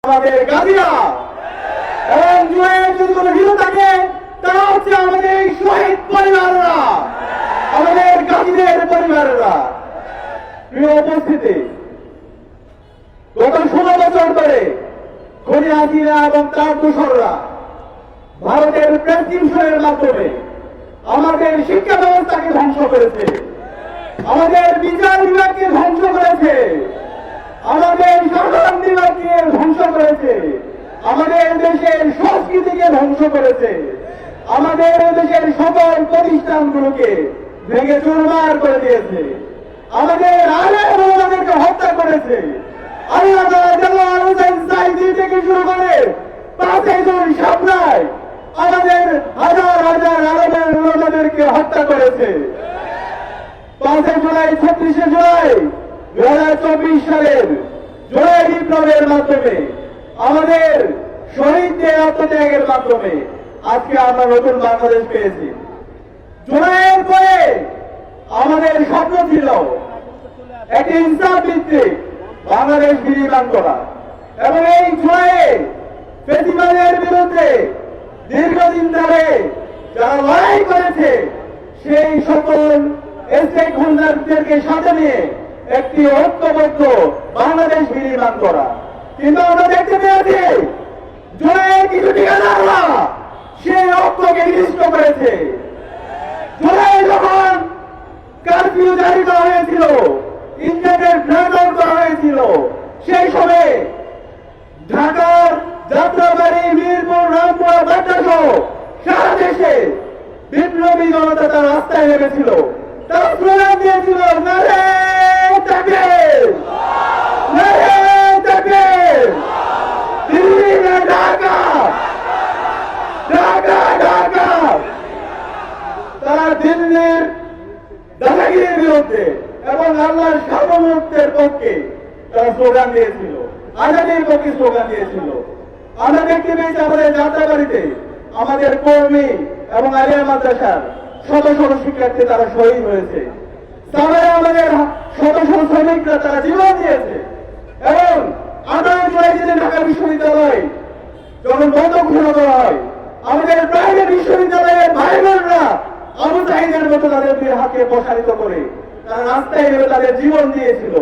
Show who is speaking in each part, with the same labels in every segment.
Speaker 1: আমাদের গাজীরা এবং জুলাইয়ের যদি কোনো হিরো থাকে তারা হচ্ছে আমাদের এই শহীদ পরিবাররা, আমাদের গাজীদের পরিবারেরা। প্রিয় উপস্থিতি, গত 16 বছর ধরে খুনি হাসিনা এবং তার দোসররা ভারতের প্রেসক্রিপশনের মাধ্যমে আমাদের শিক্ষা ব্যবস্থাকে ধ্বংস করেছে, আমাদের বিচার বিভাগকে ধ্বংস করেছে, আমাদের সাধারণ বিভাগকে ধ্বংস করেছে, আমাদের দেশের সংস্কৃতিকে ধ্বংস করেছে, আমাদের দেশের সকল প্রতিষ্ঠানগুলোকে ভেঙে চুরমার করে দিয়েছে, আমাদের আমাদেরকে হত্যা করেছে। থেকে শুরু করে 5 জন সাপ্লাই আমাদের হাজার হাজার আলেমদেরকে হত্যা করেছে। 5 জুলাই 36 জুলাই 2024 সালের জুলাই বিপ্লবের মাধ্যমে আমাদের শহীদদের আত্মত্যাগের মাধ্যমে আজকে আমরা নতুন বাংলাদেশ পেয়েছি। জুলাইয়ের পরে আমাদের স্বপ্ন ছিল একটি ইনসাফ ভিত্তিক বাংলাদেশ বিনির্মাণ করা এবং এই জুলাইয়ে ফেসিবাদের বিরুদ্ধে দীর্ঘদিন ধরে যারা লড়াই করেছে সেই সকল স্টেক হোল্ডারদেরকে সাথে নিয়ে একটি ঐক্যবদ্ধ বাংলাদেশ বিনির্মাণ করা। কিন্তু আমরা দেখতে পেয়েছি জুলাইয়ের কিছু ঠিকাদাররা সেই ঐক্যকে নিষ্ঠ করেছে। জুলাই যখন কারফিউ জারি করা হয়েছিল, ইন্টারনেট ব্ল্যাকআউট করা হয়েছিল, সেই সময় ঢাকার যাত্রাবাড়ি, মিরপুর, রামপুরা, বাড্ডাসহ সারা দেশে বিপ্লবী জনতা তার রাস্তায় নেমেছিল, তারা স্লোগান দিয়েছিল নারে তাকবীর, নারে তাকবীর, দিল্লি না ঢাকা, ঢাকা ঢাকা। তারা দিল্লির দাদাগিরির বিরুদ্ধে এবং আল্লাহর সার্বভৌমত্বের পক্ষে তারা স্লোগান দিয়েছিল, আজাদির পক্ষে স্লোগান দিয়েছিল। আমরা দেখতে পেয়েছি আমাদের যাত্রাবাড়িতে আমাদের কর্মী এবং আলিয়া মাদ্রাসার শত শত শিক্ষার্থী তারা শহীদ হয়েছে। তারা আমাদের শত শত শ্রমিকরা তারা জীবন দিয়েছে এবং 18 জুলাই দিনে ঢাকা বিশ্ববিদ্যালয় যখন বন্ধ ঘোষণা করা হয়, আমাদের প্রাইভেট বিশ্ববিদ্যালয়ের ভাই বোনরা আবু সাঈদের মতো তাদের হাতকে প্রসারিত করে তারা রাস্তায় নেমে তাদের জীবন দিয়েছিল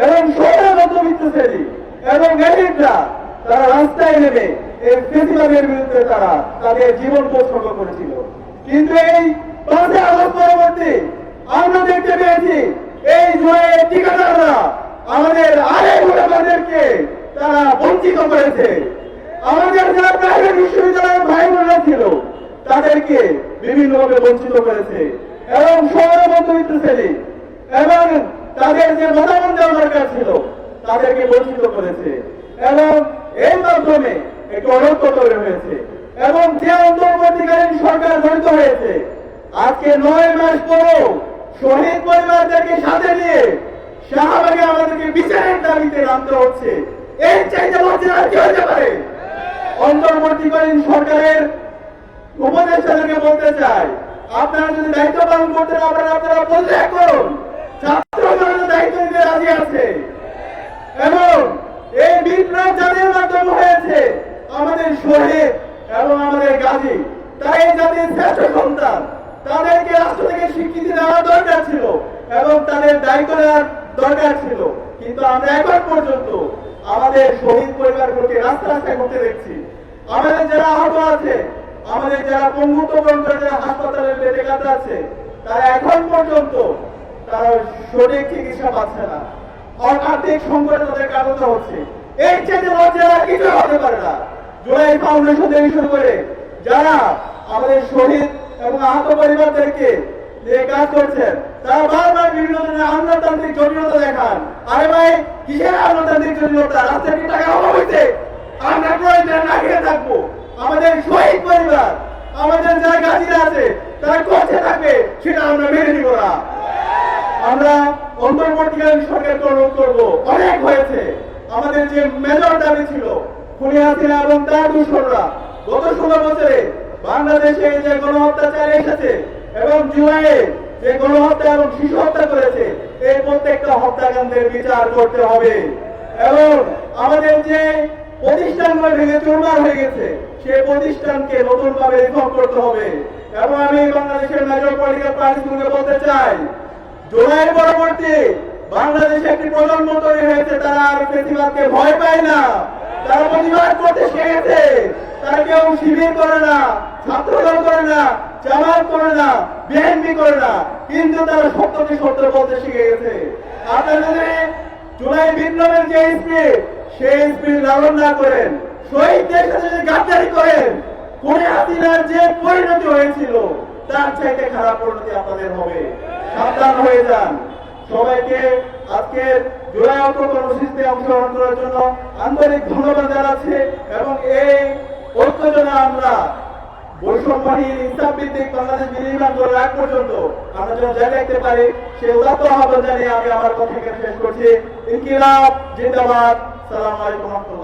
Speaker 1: এবং শহরের মধ্যবিত্ত শ্রেণী এবং এলিটরা তারা রাস্তায় নেমে এই ফেসিবাদের বিরুদ্ধে তারা তাদের জীবন উৎসর্গ করেছিল। কিন্তু এই 5 আগস্ট পরবর্তী আমরা দেখতে পেয়েছি এই জুলাইয়ের ঠিকাদাররা আমাদের আমাদেরকে তারা বঞ্চিত করেছে। আমাদের যারা প্রাইভেট বিশ্ববিদ্যালয়ের ভাই বোনরা ছিল তাদেরকে বিভিন্নভাবে বঞ্চিত করেছে এবং শহরের মধ্যবিত্ত শ্রেণী এবং তাদের যে মতামত দেওয়ার দরকার ছিল তাদেরকে বঞ্চিত করেছে এবং এর মাধ্যমে একটি অনৈক্য তৈরি হয়েছে এবং যে অন্তর্বর্তীকালীন সরকার গঠিত হয়েছে আজকে 9 মাস পরেও শহীদ পরিবারদেরকে সাথে নিয়ে শাহবাগে আমাদেরকে বিচারের দাবিতে নামতে হচ্ছে। এর চাইতে লজ্জা আর কি হতে পারে? অন্তর্বর্তীকালীন সরকারের উপদেষ্টাদেরকে বলতে চাই, আপনারা যদি দায়িত্ব পালন করতে না পারেন আপনারা পদত্যাগ করুন। ছাত্র জনতা দায়িত্ব নিতে রাজি আছে এবং এই বিপ্লব যাদের মাধ্যমে হয়েছে আমাদের শহীদ এবং আমাদের গাজী, তাই জাতির শ্রেষ্ঠ সন্তান, তাদেরকে রাষ্ট্র থেকে স্বীকৃতি দেওয়া দরকার ছিল এবং তাদের দায়িত্ব নেওয়ার দরকার ছিল। কিন্তু আমরা এখন পর্যন্ত আমাদের শহীদ পরিবারগুলোকে রাস্তা রাস্তায় করতে দেখছি। আমাদের যারা আহত আছে, আমাদের যারা পঙ্গুত্ববরণ করে যারা হাসপাতালের বেডে কাটা আছে, তারা এখন পর্যন্ত তারা সঠিক চিকিৎসা পাচ্ছে না, আর্থিক সংকটে তাদের কাটাতে হচ্ছে। এই চেয়ে লজ্জা কিছু হতে পারে না। জুলাই ফাউন্ডেশন থেকে শুরু করে যারা আমাদের শহীদ এবং আহত পরিবারদেরকে যে কাজ করছেন তারা বারবার বিভিন্ন ধরনের আমলাতান্ত্রিক জটিলতা দেখান। আরে ভাই, কিসের আমলাতান্ত্রিক জটিলতা? রাস্তায় কি টাকা অভাব হয়েছে? আমরা প্রয়োজন না খেয়ে থাকবো? আমাদের শহীদ পরিবার, আমাদের যারা গাজীরা আছে তারা করছে থাকবে, সেটা আমরা মেনে নিব না। আমরা অন্তর্বর্তীকালীন সরকারকে অনুরোধ করবো, অনেক হয়েছে। আমাদের যে মেজর দাবি ছিল খুনি হাসিনা এবং তার দোসররা গত 16 বছরে বাংলাদেশে যে গণহত্যা চালিয়ে এসেছে এবং জুলাইয়ে যে গণহত্যা এবং শিশু হত্যা করেছে, এই প্রত্যেকটা হত্যাকাণ্ডের বিচার করতে হবে এবং আমাদের যে প্রতিষ্ঠানগুলো ভেঙে চুরমার হয়ে গেছে, সেই প্রতিষ্ঠানকে নতুন ভাবে রিফর্ম করতে হবে। এবং আমি বাংলাদেশের মেজর পলিটিক্যাল পার্টিগুলোকে বলতে চাই, জুলাই পরবর্তী বাংলাদেশে একটি প্রজন্ম তৈরি হয়েছে, তারা আর ফেসিবাদকে ভয় পায় না, তারা প্রতিবাদ করতে শিখেছে। তারা কেউ শিবির করে না, ছাত্রদল করে না, জামাত করে না, বিএনপি করে না, কিন্তু তারা সত্যকে সত্য বলতে শিখে গেছে। আপনারা যদি জুলাই বিপ্লবের যে স্পিরিট, সেই স্পিরিট লালন না করেন, শহীদদের সাথে যদি গাদ্দারি করেন, খুনে হাসিনার যে পরিণতি হয়েছিল তার চাইতে খারাপ পরিণতি আপনাদের হবে। সাবধান হয়ে যান। সবাইকে আজকে জুলাই অল্প কর্মসূচিতে অংশগ্রহণ করার জন্য আন্তরিক ধন্যবাদ জানাচ্ছি। এবং এই ঐক্য যেন আমরা বৈষম্যহীন ইনসাফ ভিত্তিক বাংলাদেশ বিনির্মাণ করে রাখ পর্যন্ত আমরা যেন জায়গা রাখতে পারি, সে উদাত্ত আহ্বান জানিয়ে আমি আমার কথা শেষ করছি। ইনকিলাব জিন্দাবাদ। সালাম আলাইকুম রহমতুল্লাহ।